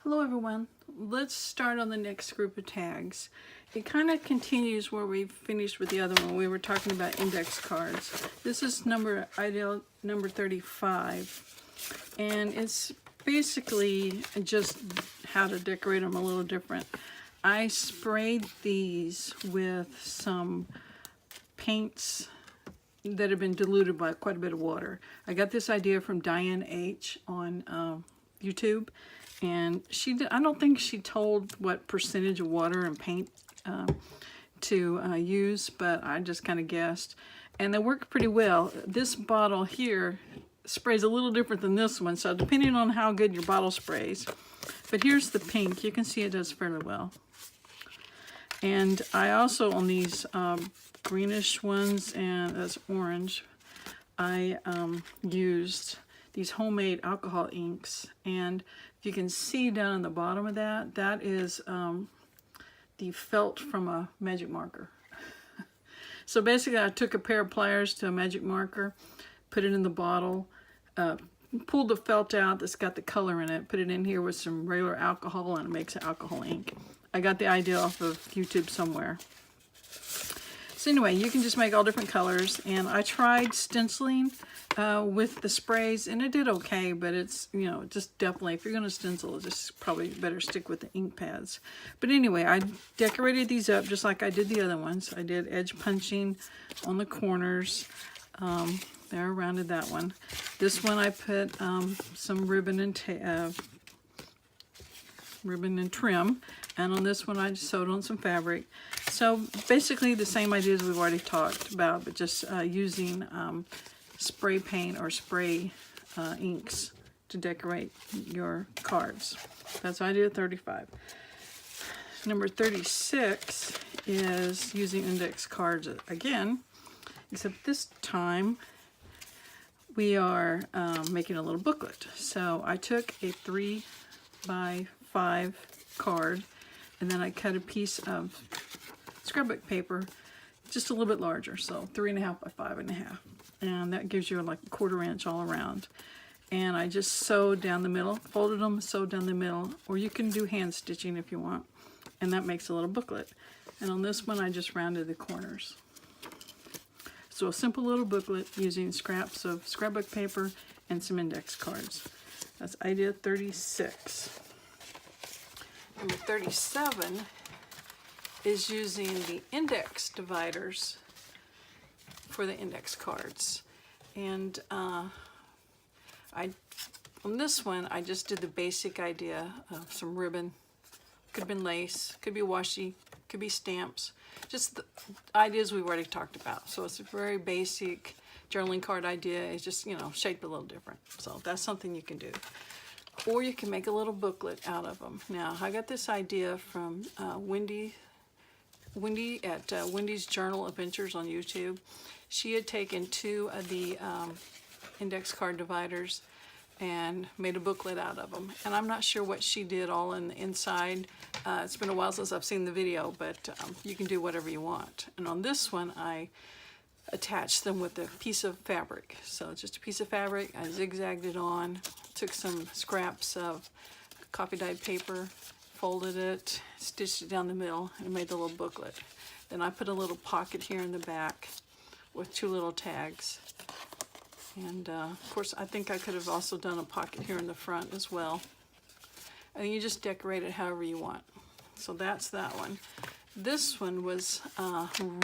Hello everyone. Let's start on the next group of tags. It kind of continues where we finished with the other one. We were talking about index cards. This is ideal number 35, and it's basically just how to decorate them a little different. I sprayed these with some paints that have been diluted by quite a bit of water. I got this idea from Diane H on YouTube. And I don't think she told what percentage of water and paint to use, but I just kind of guessed. And they work pretty well. This bottle here sprays a little different than this one, so depending on how good your bottle sprays. But here's the pink. You can see it does fairly well. And I also, on these greenish ones and that's orange, I used these homemade alcohol inks. And you can see down in the bottom of that, that is the felt from a magic marker. So basically I took a pair of pliers to a magic marker, put it in the bottle, pulled the felt out that's got the color in it, put it in here with some regular alcohol, and it makes an alcohol ink. I got the idea off of YouTube somewhere. So anyway, you can just make all different colors, and I tried stenciling with the sprays, and it did okay, but it's, you know, just definitely, if you're going to stencil, just probably better stick with the ink pads. But anyway, I decorated these up just like I did the other ones. I did edge punching on the corners. There, I rounded that one. This one I put some ribbon and trim, and on this one I just sewed on some fabric. So basically the same ideas we've already talked about, but just using spray paint or spray inks to decorate your cards. That's idea 35. Number 36 is using index cards again, except this time we are making a little booklet. So I took a 3x5 card, and then I cut a piece of scrapbook paper just a little bit larger, so 3.5 by 5.5, and that gives you like a 1/4 inch all around. And I just sewed down the middle, folded them, sewed down the middle, or you can do hand stitching if you want, and that makes a little booklet. And on this one I just rounded the corners. So a simple little booklet using scraps of scrapbook paper and some index cards. That's idea 36. Number 37 is using the index dividers for the index cards. And on this one, I just did the basic idea of some ribbon. Could have been lace, could be washi, could be stamps. Just the ideas we've already talked about. So it's a very basic journaling card idea. It's just, you know, shaped a little different. So that's something you can do. Or you can make a little booklet out of them. Now, I got this idea from Wendy at Wendy's Journal Adventures on YouTube. She had taken 2 of the index card dividers and made a booklet out of them. And I'm not sure what she did all in the inside. It's been a while since I've seen the video, but you can do whatever you want. And on this one, I attached them with a piece of fabric. So just a piece of fabric, I zigzagged it on, took some scraps of coffee dyed paper, folded it, stitched it down the middle, and made the little booklet. Then I put a little pocket here in the back with 2 little tags. And of course, I think I could have also done a pocket here in the front as well. And you just decorate it however you want. So that's that one. This one was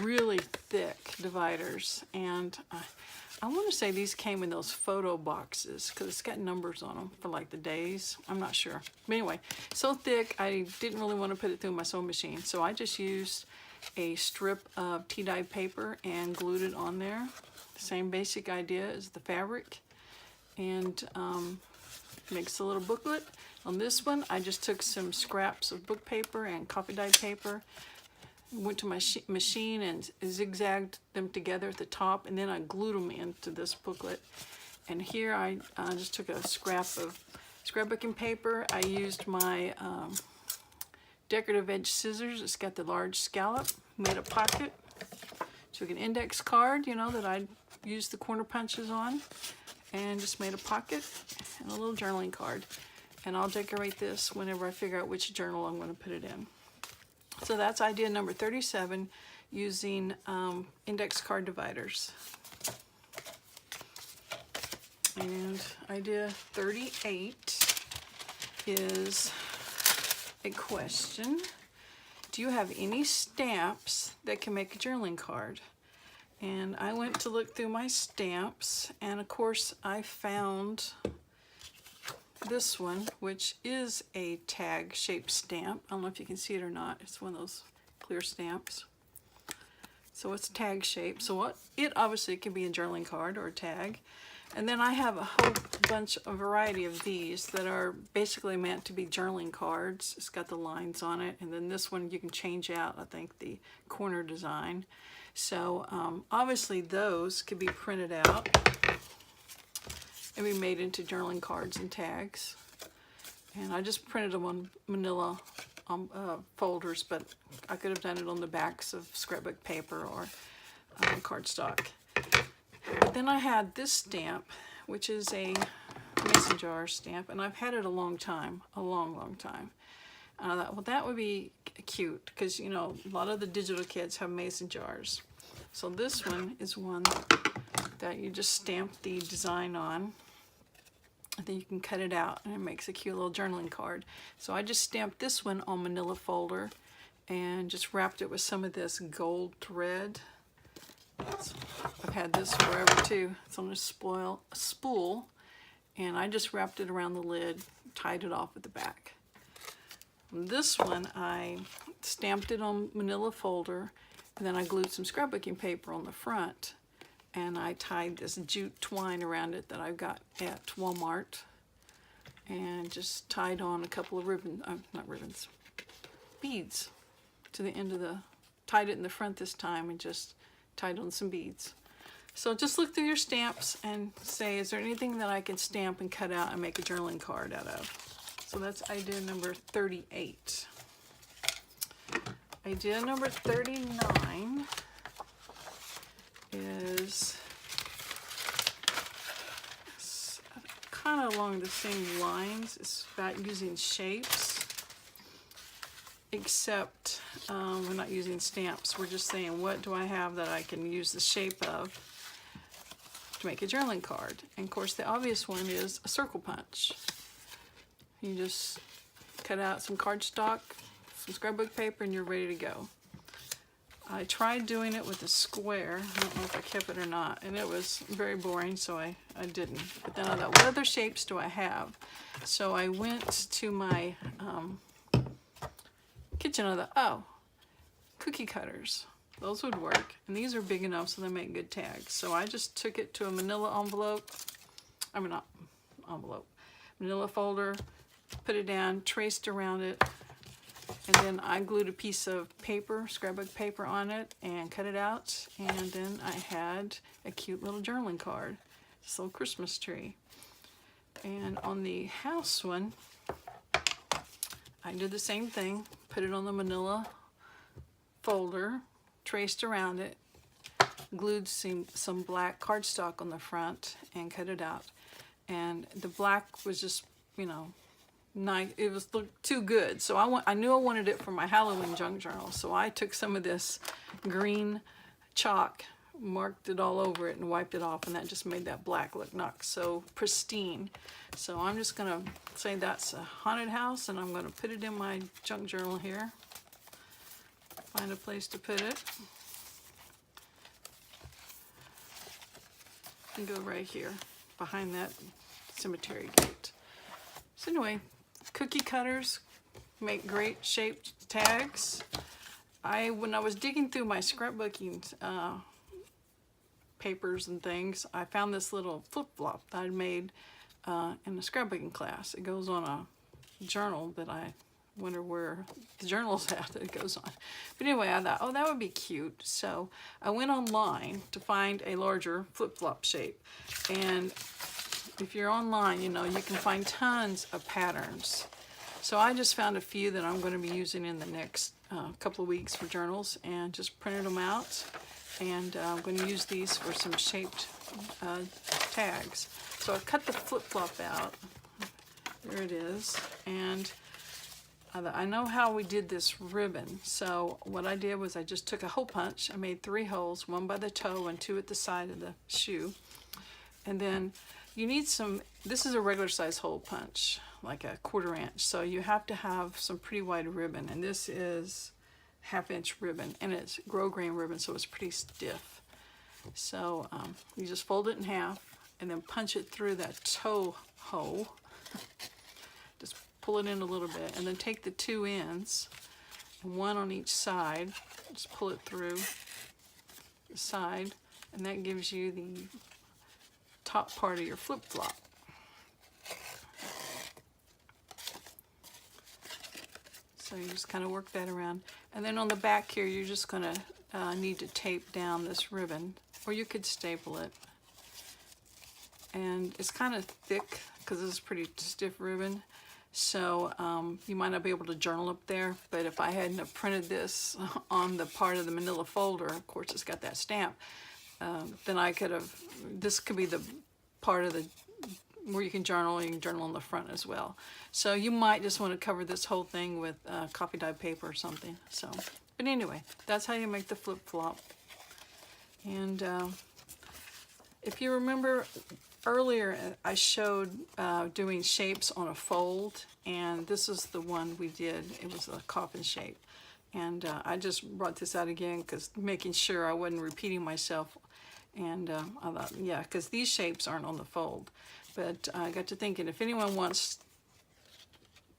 really thick dividers, and I want to say these came in those photo boxes because it's got numbers on them for like the days. I'm not sure. But anyway, so thick I didn't really want to put it through my sewing machine, so I just used a strip of tea-dyed paper and glued it on there. Same basic idea as the fabric, and makes a little booklet. On this one, I just took some scraps of book paper and coffee dyed paper, went to my machine and zigzagged them together at the top, and then I glued them into this booklet. And here I just took a scrap of scrapbooking paper. I used my decorative edge scissors. It's got the large scallop, made a pocket. Took an index card, you know, that I used the corner punches on, and just made a pocket and a little journaling card. and I'll decorate this whenever I figure out which journal I'm going to put it in. So that's idea number 37, using index card dividers. And idea 38 is a question. Do you have any stamps that can make a journaling card? And I went to look through my stamps, and of course I found this one, which is a tag shaped stamp. I don't know if you can see it or not. It's one of those clear stamps. So it's tag shaped. So it obviously can be a journaling card or a tag. And then I have a whole bunch, a variety of these that are basically meant to be journaling cards. It's got the lines on it. And then this one you can change out, I think, the corner design. So obviously those could be printed out and be made into journaling cards and tags. And I just printed them on manila folders, but I could have done it on the backs of scrapbook paper or cardstock. But then I had this stamp, which is a mason jar stamp, and I've had it a long time, a long time. And I thought, well, that would be cute, because, you know, a lot of the digital kids have mason jars. So this one is one that you just stamp the design on, and then you can cut it out, and it makes a cute little journaling card. So I just stamped this one on manila folder and just wrapped it with some of this gold thread. I've had this forever too. It's on a spool, and I just wrapped it around the lid, tied it off at the back. This one I stamped it on manila folder, and then I glued some scrapbooking paper on the front, and I tied this jute twine around it that I got at Walmart, and just tied on a couple of beads to the end of tied it in the front this time, and just tied on some beads. So just look through your stamps and say, is there anything that I can stamp and cut out and make a journaling card out of? So that's idea number 38. Idea number 39 is kind of along the same lines. It's about using shapes, except we're not using stamps. We're just saying, what do I have that I can use the shape of to make a journaling card? And of course the obvious one is a circle punch. You just cut out some cardstock, some scrapbook paper, and you're ready to go. I tried doing it with a square. I don't know if I kept it or not, and it was very boring, so I didn't. But then I thought, what other shapes do I have? So I went to my kitchen. I thought, oh, cookie cutters. Those would work, and these are big enough so they make good tags. So I just took it to a manila envelope. I mean, not envelope, manila folder, put it down, traced around it, and then I glued a piece of paper, scrapbook paper, on it and cut it out, and then I had a cute little journaling card, this little Christmas tree. And on the house one, I did the same thing, put it on the manila folder, traced around it, glued some black cardstock on the front and cut it out. And the black was just, you know, nice. It was looked too good. So I knew I wanted it for my Halloween junk journal. So I took some of this green chalk, marked it all over it, and wiped it off, and that just made that black look not so pristine. So I'm just gonna say that's a haunted house, and I'm gonna put it in my junk journal here. Find a place to put it. And go right here behind that cemetery gate. So anyway, cookie cutters make great shaped tags. When I was digging through my scrapbooking papers and things, I found this little flip-flop that I'd made in the scrapbooking class. It goes on a journal that I wonder where the journal's at that it goes on. But anyway, I thought, oh, that would be cute. So I went online to find a larger flip-flop shape. And if you're online, you know, you can find tons of patterns. So I just found a few that I'm going to be using in the next couple of weeks for journals, and just printed them out. And I'm going to use these for some shaped tags. So I cut the flip-flop out. There it is. And I know how we did this ribbon. So what I did was I just took a hole punch. I made 3 holes, 1 by the toe and 2 at the side of the shoe. And then you need some, this is a regular size hole punch, like a 1/4 inch. So you have to have some pretty wide ribbon. And this is 1/2 inch ribbon, and it's grosgrain ribbon, so it's pretty stiff. So you just fold it in half and then punch it through that toe hole. Just pull it in a little bit, and then take the 2 ends, 1 on each side, just pull it through the side, and that gives you the top part of your flip-flop. So you just kind of work that around. And then on the back here, you're just going to need to tape down this ribbon, or you could staple it. And it's kind of thick because it's pretty stiff ribbon. So you might not be able to journal up there, but if I hadn't have printed this on the part of the manila folder, of course it's got that stamp, then I could have, this could be the part of the, where you can journal on the front as well. So you might just want to cover this whole thing with copy dyed paper or something. So, but anyway, that's how you make the flip-flop. And if you remember, earlier I showed doing shapes on a fold, and this is the one we did. It was a coffin shape, and I just brought this out again because making sure I wasn't repeating myself. And I thought, yeah, because these shapes aren't on the fold. But I got to thinking, if anyone wants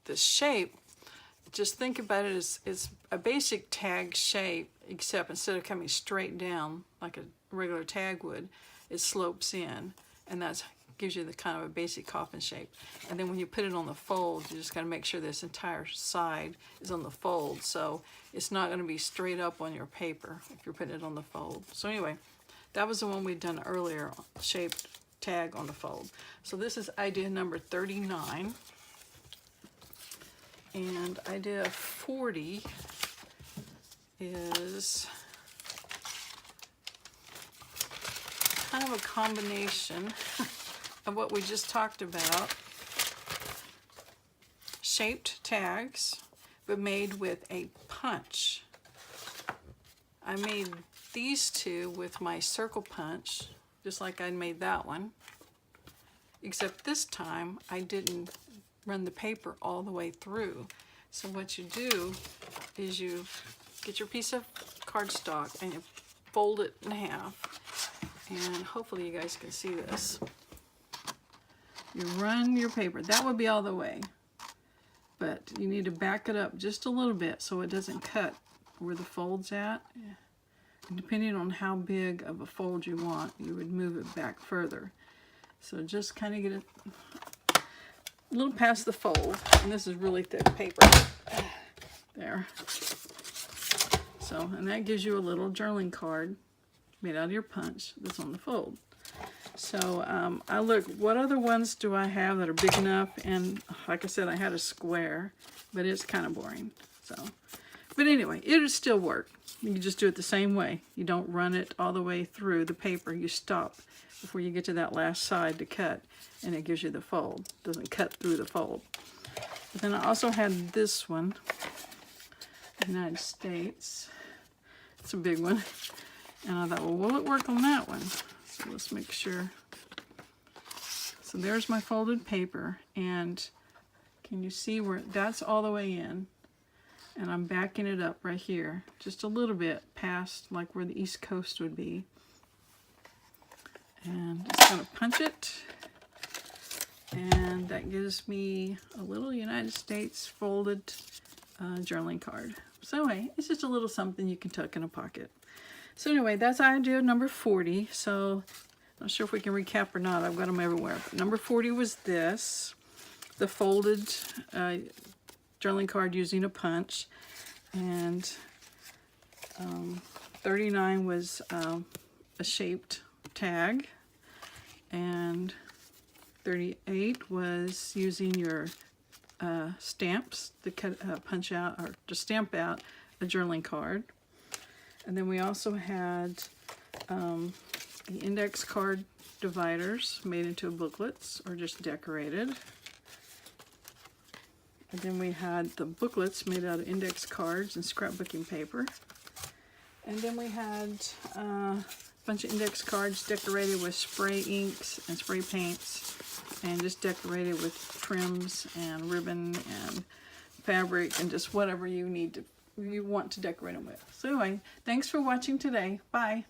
this shape, just think about it as it's a basic tag shape, except instead of coming straight down like a regular tag would, it slopes in. And that gives you the kind of a basic coffin shape. And then when you put it on the fold, you just got to make sure this entire side is on the fold. So it's not going to be straight up on your paper if you're putting it on the fold. So anyway, that was the one we'd done earlier, shaped tag on the fold. So this is idea number 39. And idea 40 is kind of a combination of what we just talked about. Shaped tags, but made with a punch. I made these two with my circle punch, just like I made that one, except this time I didn't run the paper all the way through. So what you do is you get your piece of cardstock and you fold it in half, and hopefully you guys can see this. You run your paper, that would be all the way, but you need to back it up just a little bit so it doesn't cut where the fold's at. And depending on how big of a fold you want, you would move it back further. So just kind of get it a little past the fold, and this is really thick paper. There. So, and that gives you a little journaling card made out of your punch that's on the fold. So I looked, what other ones do I have that are big enough? And like I said, I had a square, but it's kind of boring. So, but anyway, it'll still work. You can just do it the same way. You don't run it all the way through the paper. You stop before you get to that last side to cut, and it gives you the fold. It doesn't cut through the fold. But then I also had this one, United States. It's a big one. And I thought, well, will it work on that one? So let's make sure. So there's my folded paper, and can you see where that's all the way in? And I'm backing it up right here, just a little bit past like where the East Coast would be. And just gonna punch it. And that gives me a little United States folded journaling card. So anyway, it's just a little something you can tuck in a pocket. So anyway, that's idea number 40. So not sure if we can recap or not. I've got them everywhere. But number 40 was this, the folded journaling card using a punch. And 39 was a shaped tag. And 38 was using your stamps to punch out or to stamp out a journaling card. And then we also had the index card dividers made into booklets or just decorated. And then we had the booklets made out of index cards and scrapbooking paper. And then we had a bunch of index cards decorated with spray inks and spray paints, and just decorated with trims and ribbon and fabric and just whatever you want to decorate them with. So anyway, thanks for watching today. Bye.